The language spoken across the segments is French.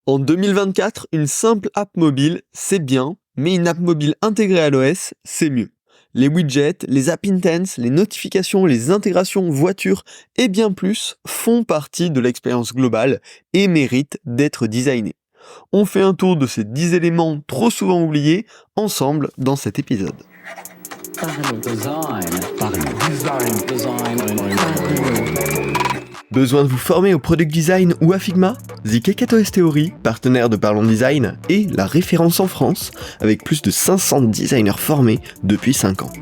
En 2024, une simple app mobile, c'est bien, mais une app mobile intégrée à l'OS, c'est mieux. Les widgets, les apps intense, les notifications, les intégrations voitures et bien plus font partie de l'expérience globale et méritent d'être designés. On fait un tour de ces 10 éléments trop souvent oubliés ensemble dans cet épisode. Besoin de vous former au product design ou à Figma? The KKOS Theory, partenaire de Parlons Design, est la référence en France avec plus de 500 designers formés depuis 5 ans.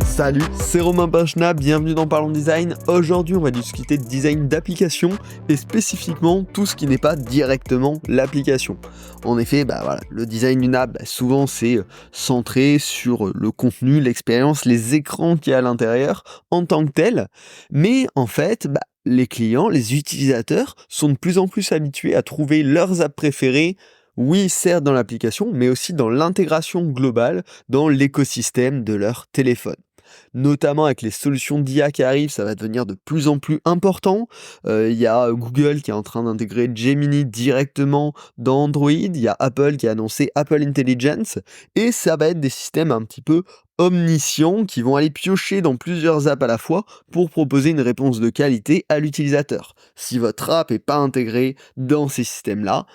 Salut, c'est Romain Pinchna, bienvenue dans Parlons Design. Aujourd'hui, on va discuter de design d'application et spécifiquement tout ce qui n'est pas directement l'application. En effet, le design d'une app, souvent c'est centré sur le contenu, l'expérience, les écrans qu'il y a à l'intérieur en tant que tel. Mais en fait, les clients, les utilisateurs sont de plus en plus habitués à trouver leurs apps préférées. Oui, certes dans l'application, mais aussi dans l'intégration globale dans l'écosystème de leur téléphone. Notamment avec les solutions d'IA qui arrivent, ça va devenir de plus en plus important. Il y a Google qui est en train d'intégrer Gemini directement dans Android, il y a Apple qui a annoncé Apple Intelligence, et ça va être des systèmes un petit peu omniscients qui vont aller piocher dans plusieurs apps à la fois pour proposer une réponse de qualité à l'utilisateur. Si votre app n'est pas intégrée dans ces systèmes-là,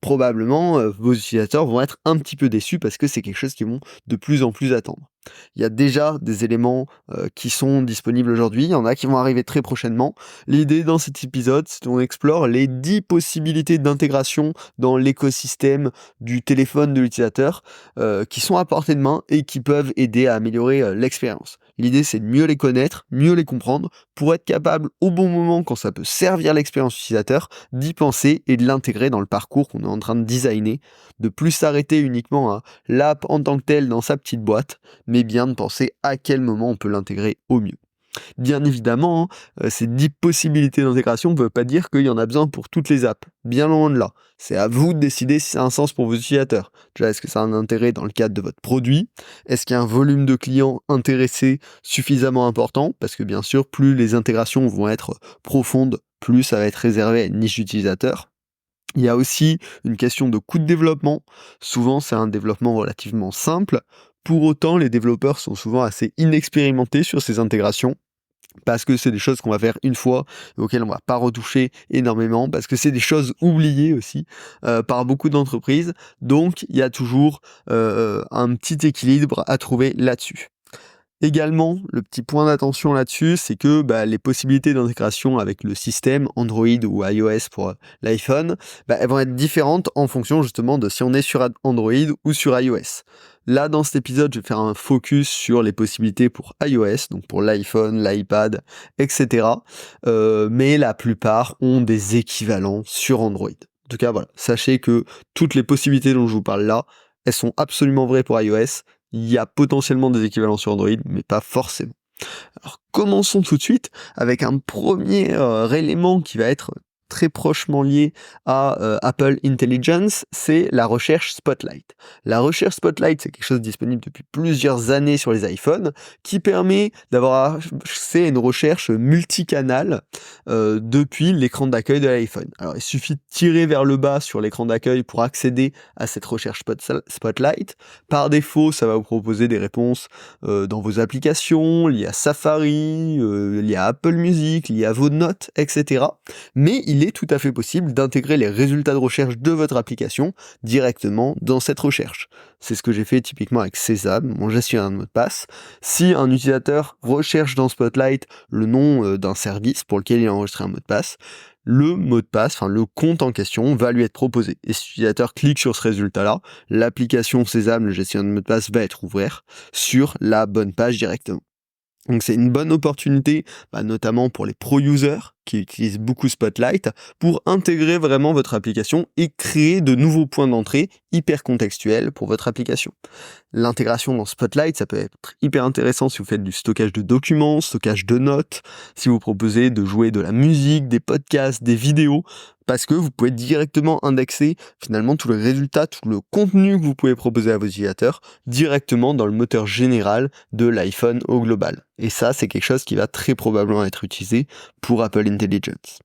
probablement vos utilisateurs vont être un petit peu déçus parce que c'est quelque chose qu'ils vont de plus en plus attendre. Il y a déjà des éléments qui sont disponibles aujourd'hui, il y en a qui vont arriver très prochainement. L'idée dans cet épisode, c'est qu'on explore les 10 possibilités d'intégration dans l'écosystème du téléphone de l'utilisateur qui sont à portée de main et qui peuvent aider à améliorer l'expérience. L'idée, c'est de mieux les connaître, mieux les comprendre, pour être capable au bon moment, quand ça peut servir l'expérience utilisateur, d'y penser et de l'intégrer dans le parcours qu'on est en train de designer, de plus s'arrêter uniquement à l'app en tant que telle dans sa petite boîte, mais bien de penser à quel moment on peut l'intégrer au mieux. Bien évidemment, ces 10 possibilités d'intégration ne veulent pas dire qu'il y en a besoin pour toutes les apps, bien loin de là. C'est à vous de décider si ça a un sens pour vos utilisateurs. Déjà, est-ce que ça a un intérêt dans le cadre de votre produit? Est-ce qu'il y a un volume de clients intéressés suffisamment important? Parce que bien sûr, plus les intégrations vont être profondes, plus ça va être réservé à une niche d'utilisateurs. Il y a aussi une question de coût de développement. Souvent, c'est un développement relativement simple. Pour autant, les développeurs sont souvent assez inexpérimentés sur ces intégrations parce que c'est des choses qu'on va faire une fois et auxquelles on ne va pas retoucher énormément, parce que c'est des choses oubliées aussi par beaucoup d'entreprises. Donc, il y a toujours un petit équilibre à trouver là-dessus. Également, le petit point d'attention là-dessus, c'est que les possibilités d'intégration avec le système Android ou iOS pour l'iPhone, elles vont être différentes en fonction justement de si on est sur Android ou sur iOS. Là, dans cet épisode, je vais faire un focus sur les possibilités pour iOS, donc pour l'iPhone, l'iPad, etc. Mais la plupart ont des équivalents sur Android. En tout cas, voilà, sachez que toutes les possibilités dont je vous parle là, elles sont absolument vraies pour iOS. Il y a potentiellement des équivalents sur Android, mais pas forcément. Alors commençons tout de suite avec un premier élément qui va être très prochement lié à Apple Intelligence, c'est la recherche Spotlight. La recherche Spotlight, c'est quelque chose disponible depuis plusieurs années sur les iPhones, qui permet d'avoir accès à une recherche multicanal depuis l'écran d'accueil de l'iPhone. Alors il suffit de tirer vers le bas sur l'écran d'accueil pour accéder à cette recherche Spotlight. Par défaut, ça va vous proposer des réponses dans vos applications, liées à Safari, liées à Apple Music, liées à vos notes, etc. Mais il est tout à fait possible d'intégrer les résultats de recherche de votre application directement dans cette recherche. C'est ce que j'ai fait typiquement avec Sésame, mon gestionnaire de mot de passe. Si un utilisateur recherche dans Spotlight le nom d'un service pour lequel il a enregistré un mot de passe, le mot de passe, le compte en question, va lui être proposé. Et si l'utilisateur clique sur ce résultat-là, l'application Sésame, le gestionnaire de mot de passe, va être ouvert sur la bonne page directement. Donc c'est une bonne opportunité, notamment pour les pro-users qui utilisent beaucoup Spotlight, pour intégrer vraiment votre application et créer de nouveaux points d'entrée hyper contextuels pour votre application. L'intégration dans Spotlight, ça peut être hyper intéressant si vous faites du stockage de documents, stockage de notes, si vous proposez de jouer de la musique, des podcasts, des vidéos, parce que vous pouvez directement indexer finalement tous les résultats, tout le contenu que vous pouvez proposer à vos utilisateurs directement dans le moteur général de l'iPhone au global. Et ça, c'est quelque chose qui va très probablement être utilisé pour Apple Intelligence.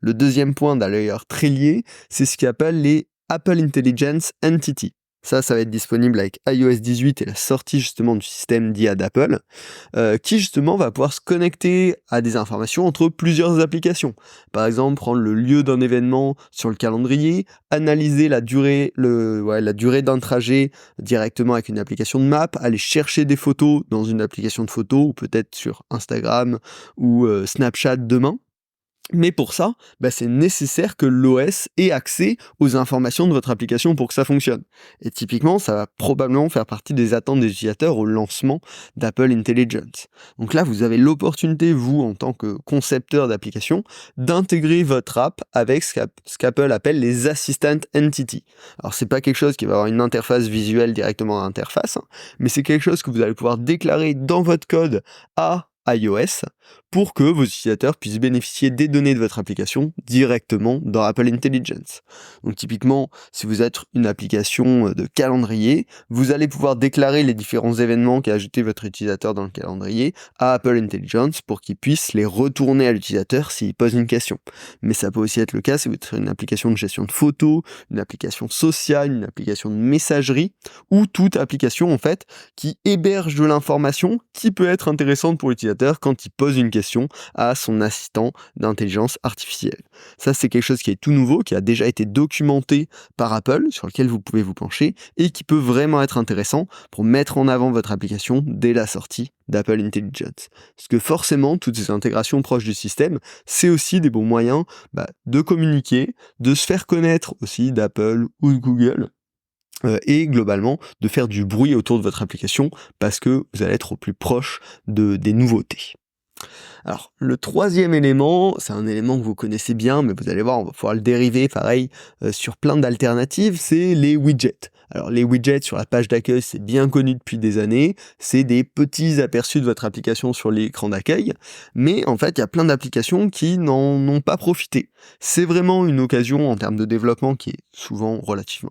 Le deuxième point d'ailleurs très lié, c'est ce qu'on appelle les Apple Intelligence Entity. Ça va être disponible avec iOS 18 et la sortie justement du système d'IA d'Apple, qui justement va pouvoir se connecter à des informations entre plusieurs applications. Par exemple, prendre le lieu d'un événement sur le calendrier, analyser la durée d'un trajet directement avec une application de map, aller chercher des photos dans une application de photos ou peut-être sur Instagram ou Snapchat demain. Mais pour ça, c'est nécessaire que l'OS ait accès aux informations de votre application pour que ça fonctionne. Et typiquement, ça va probablement faire partie des attentes des utilisateurs au lancement d'Apple Intelligence. Donc là, vous avez l'opportunité, vous, en tant que concepteur d'application, d'intégrer votre app avec ce qu'Apple appelle les Assistant Entity. Alors, c'est pas quelque chose qui va avoir une interface visuelle directement à l'interface, mais c'est quelque chose que vous allez pouvoir déclarer dans votre code à iOS pour que vos utilisateurs puissent bénéficier des données de votre application directement dans Apple Intelligence. Donc typiquement, si vous êtes une application de calendrier, vous allez pouvoir déclarer les différents événements qu'a ajouté votre utilisateur dans le calendrier à Apple Intelligence pour qu'il puisse les retourner à l'utilisateur s'il pose une question. Mais ça peut aussi être le cas si vous êtes une application de gestion de photos, une application sociale, une application de messagerie, ou toute application en fait qui héberge de l'information qui peut être intéressante pour l'utilisateur quand il pose une question à son assistant d'intelligence artificielle. Ça, c'est quelque chose qui est tout nouveau, qui a déjà été documenté par Apple, sur lequel vous pouvez vous pencher, et qui peut vraiment être intéressant pour mettre en avant votre application dès la sortie d'Apple Intelligence. Parce que forcément, toutes ces intégrations proches du système, c'est aussi des bons moyens de communiquer, de se faire connaître aussi d'Apple ou de Google, et globalement de faire du bruit autour de votre application parce que vous allez être au plus proche des nouveautés. Alors, le troisième élément, c'est un élément que vous connaissez bien, mais vous allez voir, on va pouvoir le dériver pareil sur plein d'alternatives, c'est les widgets. Alors, les widgets sur la page d'accueil, c'est bien connu depuis des années, c'est des petits aperçus de votre application sur l'écran d'accueil, mais en fait, il y a plein d'applications qui n'en ont pas profité. C'est vraiment une occasion en termes de développement qui est souvent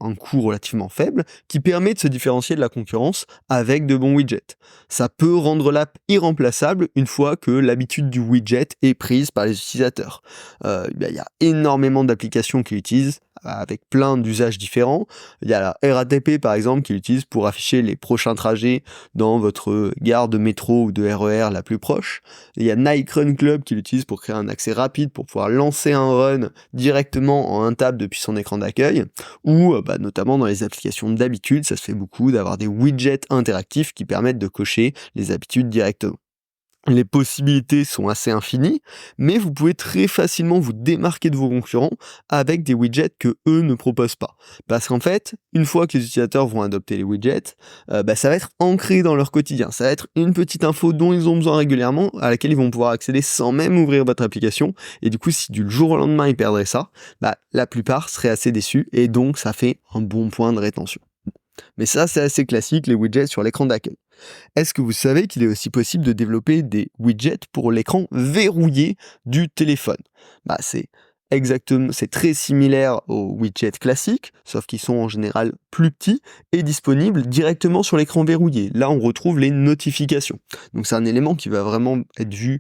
un coût relativement faible, qui permet de se différencier de la concurrence avec de bons widgets. Ça peut rendre l'app irremplaçable une fois que l'habitude du widget est prise par les utilisateurs. Il y a énormément d'applications qui l'utilisent, avec plein d'usages différents. Il y a la RATP par exemple qui l'utilise pour afficher les prochains trajets dans votre gare de métro ou de RER la plus proche. Il y a Nike Run Club qui l'utilise pour créer un accès rapide pour pouvoir lancer un run directement en un tap depuis son écran d'accueil. Ou notamment dans les applications d'habitude, ça se fait beaucoup d'avoir des widgets interactifs qui permettent de cocher les habitudes directement. Les possibilités sont assez infinies, mais vous pouvez très facilement vous démarquer de vos concurrents avec des widgets que eux ne proposent pas. Parce qu'en fait, une fois que les utilisateurs vont adopter les widgets, ça va être ancré dans leur quotidien. Ça va être une petite info dont ils ont besoin régulièrement, à laquelle ils vont pouvoir accéder sans même ouvrir votre application. Et du coup, si du jour au lendemain ils perdraient ça, la plupart seraient assez déçus et donc ça fait un bon point de rétention. Mais ça, c'est assez classique, les widgets sur l'écran d'accueil. Est-ce que vous savez qu'il est aussi possible de développer des widgets pour l'écran verrouillé du téléphone ? C'est très similaire aux widgets classiques, sauf qu'ils sont en général plus petits et disponibles directement sur l'écran verrouillé. Là, on retrouve les notifications. Donc c'est un élément qui va vraiment être vu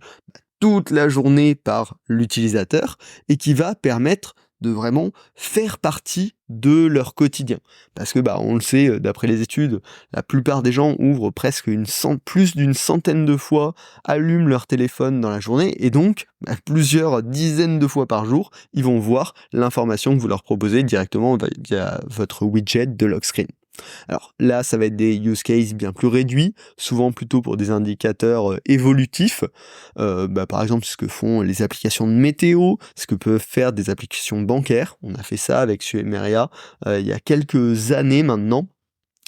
toute la journée par l'utilisateur et qui va permettre de vraiment faire partie de leur quotidien. Parce que on le sait, d'après les études, la plupart des gens ouvrent presque plus d'une centaine de fois, allument leur téléphone dans la journée, et donc plusieurs dizaines de fois par jour, ils vont voir l'information que vous leur proposez directement via votre widget de lock screen. Alors là, ça va être des use cases bien plus réduits, souvent plutôt pour des indicateurs évolutifs. Par exemple, ce que font les applications de météo, ce que peuvent faire des applications bancaires. On a fait ça avec Suemeria il y a quelques années maintenant.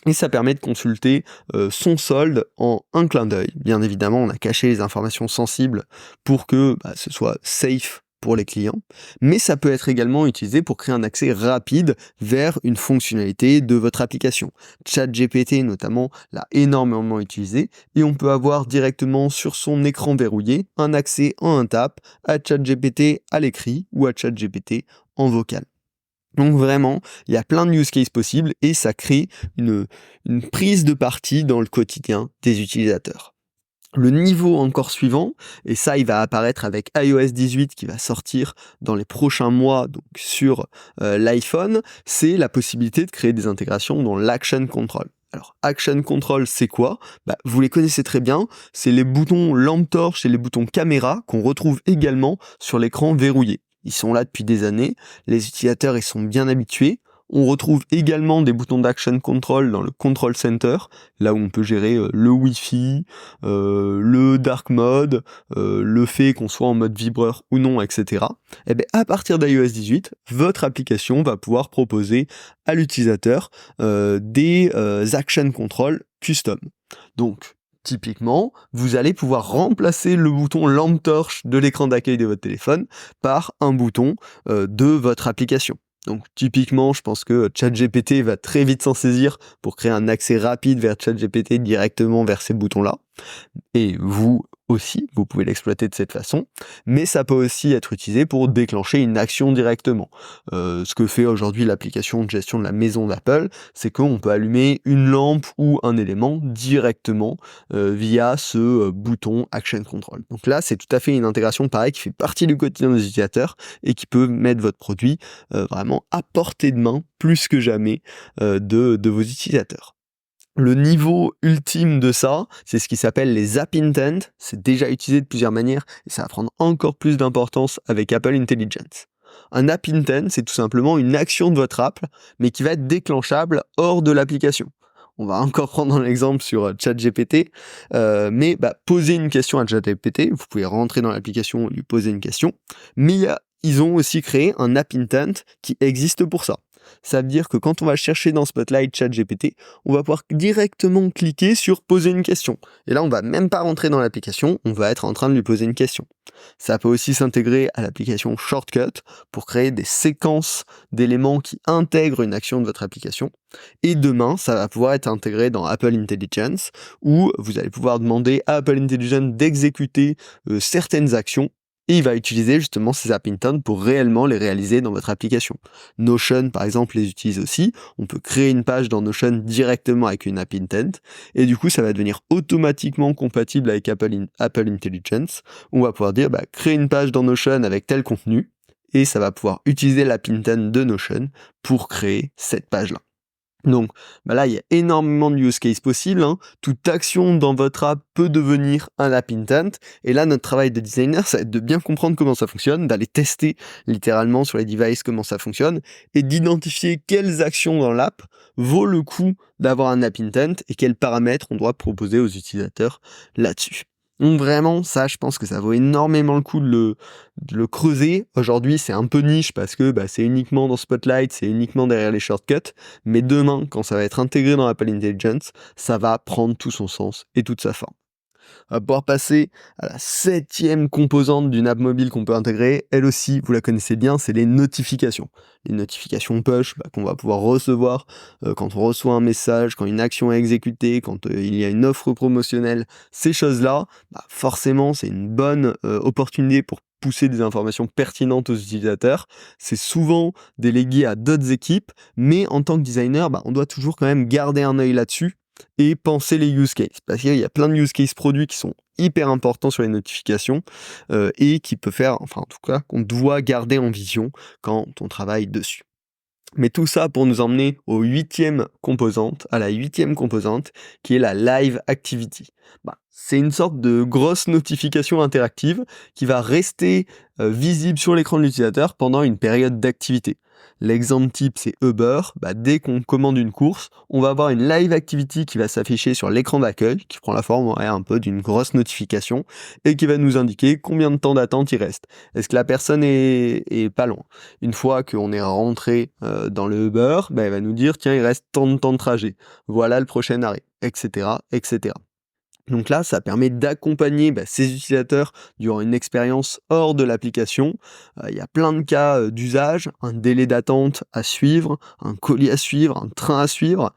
Et ça permet de consulter son solde en un clin d'œil. Bien évidemment, on a caché les informations sensibles pour que ce soit safe pour les clients, mais ça peut être également utilisé pour créer un accès rapide vers une fonctionnalité de votre application. ChatGPT notamment l'a énormément utilisé et on peut avoir directement sur son écran verrouillé un accès en un tap à ChatGPT à l'écrit ou à ChatGPT en vocal. Donc vraiment, il y a plein de use cases possibles et ça crée une prise de parti dans le quotidien des utilisateurs. Le niveau encore suivant, et ça il va apparaître avec iOS 18 qui va sortir dans les prochains mois donc sur l'iPhone, c'est la possibilité de créer des intégrations dans l'Action Control. Alors Action Control c'est quoi? Vous les connaissez très bien, c'est les boutons lampe torche et les boutons caméra qu'on retrouve également sur l'écran verrouillé. Ils sont là depuis des années, les utilisateurs ils sont bien habitués. On retrouve également des boutons d'Action Control dans le Control Center, là où on peut gérer le Wi-Fi, le Dark Mode, le fait qu'on soit en mode vibreur ou non, etc. Et bien à partir d'iOS 18, votre application va pouvoir proposer à l'utilisateur des Action Control custom. Donc typiquement, vous allez pouvoir remplacer le bouton lampe torche de l'écran d'accueil de votre téléphone par un bouton de votre application. Donc typiquement, je pense que ChatGPT va très vite s'en saisir pour créer un accès rapide vers ChatGPT directement vers ces boutons-là. Et vous aussi, vous pouvez l'exploiter de cette façon, mais ça peut aussi être utilisé pour déclencher une action directement. Ce que fait aujourd'hui l'application de gestion de la maison d'Apple, c'est qu'on peut allumer une lampe ou un élément directement via ce bouton Action Control. Donc là, c'est tout à fait une intégration pareille qui fait partie du quotidien des utilisateurs et qui peut mettre votre produit vraiment à portée de main plus que jamais de vos utilisateurs. Le niveau ultime de ça, c'est ce qui s'appelle les App Intent. C'est déjà utilisé de plusieurs manières et ça va prendre encore plus d'importance avec Apple Intelligence. Un App Intent, c'est tout simplement une action de votre app, mais qui va être déclenchable hors de l'application. On va encore prendre un exemple sur ChatGPT, mais poser une question à ChatGPT, vous pouvez rentrer dans l'application et lui poser une question, mais ils ont aussi créé un App Intent qui existe pour ça. Ça veut dire que quand on va chercher dans Spotlight ChatGPT, on va pouvoir directement cliquer sur poser une question. Et là, on va même pas rentrer dans l'application, on va être en train de lui poser une question. Ça peut aussi s'intégrer à l'application Shortcut pour créer des séquences d'éléments qui intègrent une action de votre application. Et demain, ça va pouvoir être intégré dans Apple Intelligence où vous allez pouvoir demander à Apple Intelligence d'exécuter certaines actions. Et il va utiliser justement ces App Intent pour réellement les réaliser dans votre application. Notion, par exemple, les utilise aussi. On peut créer une page dans Notion directement avec une App Intent. Et du coup, ça va devenir automatiquement compatible avec Apple Intelligence. On va pouvoir dire, créer une page dans Notion avec tel contenu. Et ça va pouvoir utiliser l'App Intent de Notion pour créer cette page-là. Donc là, il y a énormément de use cases possibles. Toute action dans votre app peut devenir un app intent. Et là, notre travail de designer, ça va être de bien comprendre comment ça fonctionne, d'aller tester littéralement sur les devices comment ça fonctionne, et d'identifier quelles actions dans l'app vaut le coup d'avoir un app intent et quels paramètres on doit proposer aux utilisateurs là-dessus. Donc vraiment, ça, je pense que ça vaut énormément le coup de le creuser. Aujourd'hui, c'est un peu niche parce que c'est uniquement dans Spotlight, c'est uniquement derrière les shortcuts. Mais demain, quand ça va être intégré dans Apple Intelligence, ça va prendre tout son sens et toute sa forme. On va pouvoir passer à la 7e composante d'une app mobile qu'on peut intégrer. Elle aussi, vous la connaissez bien, c'est les notifications. Les notifications push qu'on va pouvoir recevoir quand on reçoit un message, quand une action est exécutée, quand il y a une offre promotionnelle. Ces choses-là, forcément, c'est une bonne opportunité pour pousser des informations pertinentes aux utilisateurs. C'est souvent délégué à d'autres équipes, mais en tant que designer, on doit toujours quand même garder un œil là-dessus et penser les use cases. Parce qu'il y a plein de use cases produits qui sont hyper importants sur les notifications et qui peut faire, enfin en tout cas, qu'on doit garder en vision quand on travaille dessus. Mais tout ça pour nous emmener à la 8e composante, qui est la Live Activity. C'est une sorte de grosse notification interactive qui va rester visible sur l'écran de l'utilisateur pendant une période d'activité. L'exemple type, c'est Uber. Dès qu'on commande une course, on va avoir une Live Activity qui va s'afficher sur l'écran d'accueil, qui prend la forme un peu d'une grosse notification, et qui va nous indiquer combien de temps d'attente il reste. Est-ce que la personne est pas loin? Une fois qu'on est rentré dans le Uber, elle va nous dire, tiens, il reste tant de temps de trajet. Voilà le prochain arrêt, etc., etc. Donc là, ça permet d'accompagner ces utilisateurs durant une expérience hors de l'application. Il y a plein de cas d'usage, un délai d'attente à suivre, un colis à suivre, un train à suivre,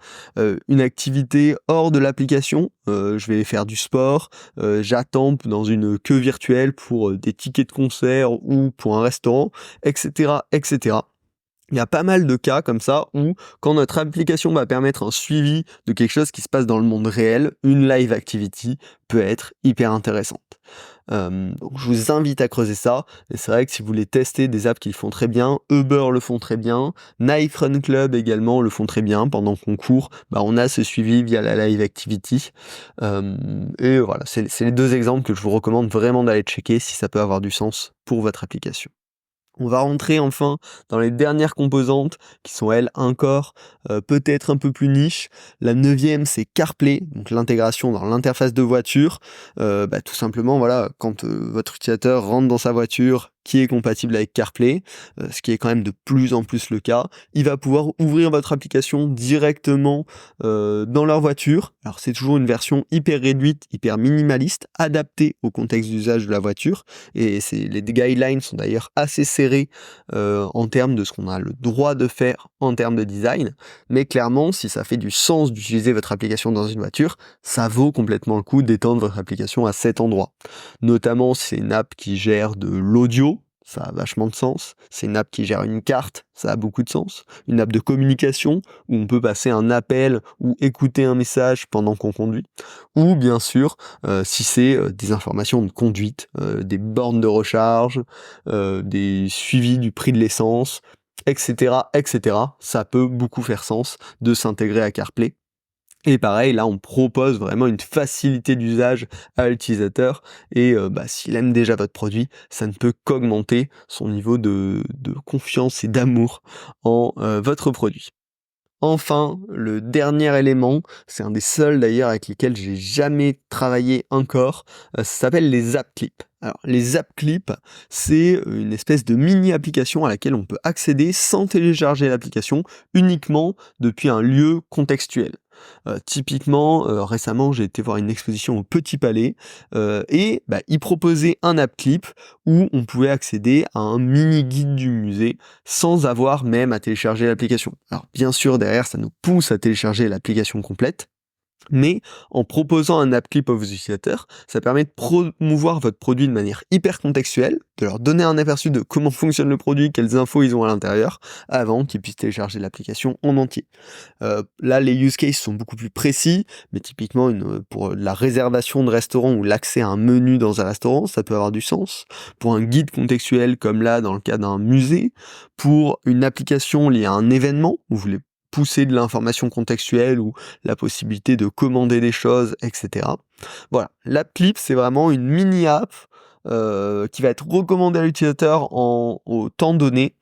une activité hors de l'application. Je vais faire du sport, j'attends dans une queue virtuelle pour des tickets de concert ou pour un restaurant, etc., etc. Il y a pas mal de cas comme ça où, quand notre application va permettre un suivi de quelque chose qui se passe dans le monde réel, une live activity peut être hyper intéressante. Donc je vous invite à creuser ça, et c'est vrai que si vous voulez tester des apps qui le font très bien, Uber le font très bien, Knife Run Club également le font très bien. Pendant qu'on court, on a ce suivi via la live activity. Et voilà, c'est les deux exemples que je vous recommande vraiment d'aller checker si ça peut avoir du sens pour votre application. On va rentrer enfin dans les dernières composantes qui sont elles encore peut-être un peu plus niche. La 9e, c'est CarPlay, donc l'intégration dans l'interface de voiture. Tout simplement, voilà, quand votre utilisateur rentre dans sa voiture qui est compatible avec CarPlay, ce qui est quand même de plus en plus le cas, il va pouvoir ouvrir votre application directement dans leur voiture. Alors c'est toujours une version hyper réduite, hyper minimaliste, adaptée au contexte d'usage de la voiture, et les guidelines sont d'ailleurs assez serrés en termes de ce qu'on a le droit de faire en termes de design, mais clairement, si ça fait du sens d'utiliser votre application dans une voiture, ça vaut complètement le coup d'étendre votre application à cet endroit. Notamment, si c'est une app qui gère de l'audio, ça a vachement de sens. C'est une app qui gère une carte, ça a beaucoup de sens. Une app de communication, où on peut passer un appel ou écouter un message pendant qu'on conduit. Ou bien sûr, si c'est des informations de conduite, des bornes de recharge, des suivis du prix de l'essence, etc., etc. Ça peut beaucoup faire sens de s'intégrer à CarPlay. Et pareil, là, on propose vraiment une facilité d'usage à l'utilisateur, et s'il aime déjà votre produit, ça ne peut qu'augmenter son niveau de confiance et d'amour en votre produit. Enfin, le dernier élément, c'est un des seuls d'ailleurs avec lesquels j'ai jamais travaillé encore, ça s'appelle les app clips. Alors, les app clips, c'est une espèce de mini-application à laquelle on peut accéder sans télécharger l'application, uniquement depuis un lieu contextuel. Typiquement, récemment, j'ai été voir une exposition au Petit Palais, et ils proposaient un app clip où on pouvait accéder à un mini guide du musée sans avoir même à télécharger l'application. Alors bien sûr, derrière, ça nous pousse à télécharger l'application complète, mais en proposant un app clip à vos utilisateurs, ça permet de promouvoir votre produit de manière hyper contextuelle, de leur donner un aperçu de comment fonctionne le produit, quelles infos ils ont à l'intérieur, avant qu'ils puissent télécharger l'application en entier. Là, les use cases sont beaucoup plus précis, mais typiquement pour la réservation de restaurant ou l'accès à un menu dans un restaurant, ça peut avoir du sens. Pour un guide contextuel, comme là dans le cas d'un musée, pour une application liée à un événement, où vous voulez pousser de l'information contextuelle ou la possibilité de commander des choses, etc. Voilà, l'app clip, c'est vraiment une mini-app qui va être recommandée à l'utilisateur au temps donné,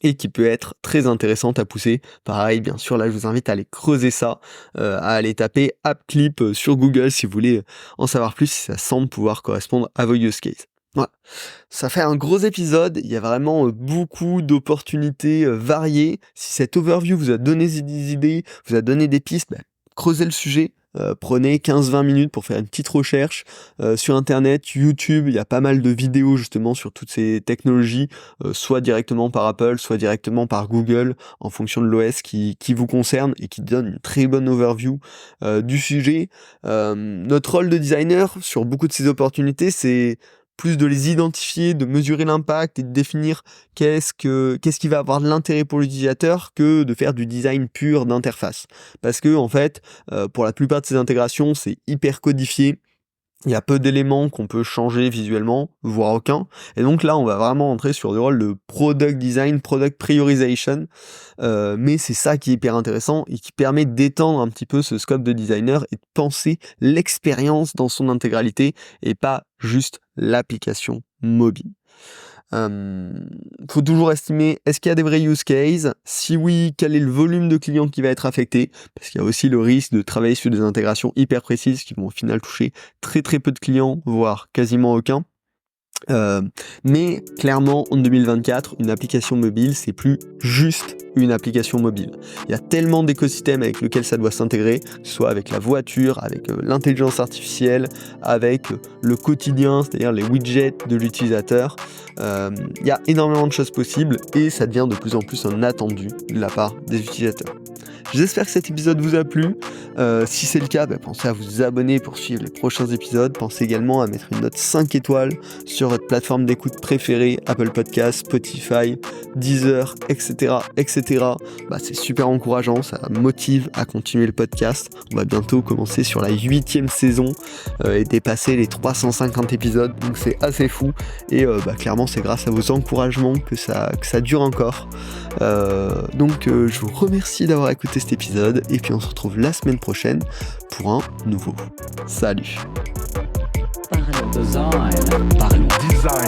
et qui peut être très intéressante à pousser. Pareil, bien sûr, là, je vous invite à aller creuser ça, à aller taper app clip sur Google si vous voulez en savoir plus, si ça semble pouvoir correspondre à vos use cases. Voilà, ça fait un gros épisode, il y a vraiment beaucoup d'opportunités variées. Si cet overview vous a donné des idées, vous a donné des pistes, creusez le sujet. Prenez 15-20 minutes pour faire une petite recherche sur internet, YouTube, il y a pas mal de vidéos justement sur toutes ces technologies, soit directement par Apple, soit directement par Google, en fonction de l'OS qui vous concerne et qui donne une très bonne overview du sujet. Notre rôle de designer sur beaucoup de ces opportunités, c'est plus de les identifier, de mesurer l'impact et de définir qu'est-ce qui va avoir de l'intérêt pour l'utilisateur, que de faire du design pur d'interface. Parce que en fait, pour la plupart de ces intégrations, c'est hyper codifié. Il y a peu d'éléments qu'on peut changer visuellement, voire aucun. Et donc là, on va vraiment entrer sur le rôle de product design, product priorization. Mais c'est ça qui est hyper intéressant et qui permet d'étendre un petit peu ce scope de designer et de penser l'expérience dans son intégralité et pas juste l'application mobile. Faut toujours estimer, est-ce qu'il y a des vrais use cases? Si oui, quel est le volume de clients qui va être affecté? Parce qu'il y a aussi le risque de travailler sur des intégrations hyper précises qui vont au final toucher très très peu de clients, voire quasiment aucun. Mais clairement, en 2024, une application mobile, c'est plus juste une application mobile. Il y a tellement d'écosystèmes avec lesquels ça doit s'intégrer, soit avec la voiture, avec l'intelligence artificielle, avec le quotidien, c'est-à-dire les widgets de l'utilisateur. Il y a énormément de choses possibles et ça devient de plus en plus un attendu de la part des utilisateurs. J'espère que cet épisode vous a plu. Si c'est le cas, pensez à vous abonner pour suivre les prochains épisodes. Pensez également à mettre une note 5 étoiles sur votre plateforme d'écoute préférée, Apple Podcasts, Spotify, Deezer, etc. C'est super encourageant, ça motive à continuer le podcast. On va bientôt commencer sur la 8e saison et dépasser les 350 épisodes, donc c'est assez fou. Et clairement, c'est grâce à vos encouragements que ça dure encore. Donc je vous remercie d'avoir écouté cet épisode et puis on se retrouve la semaine prochaine pour un nouveau. Salut. Parlons design.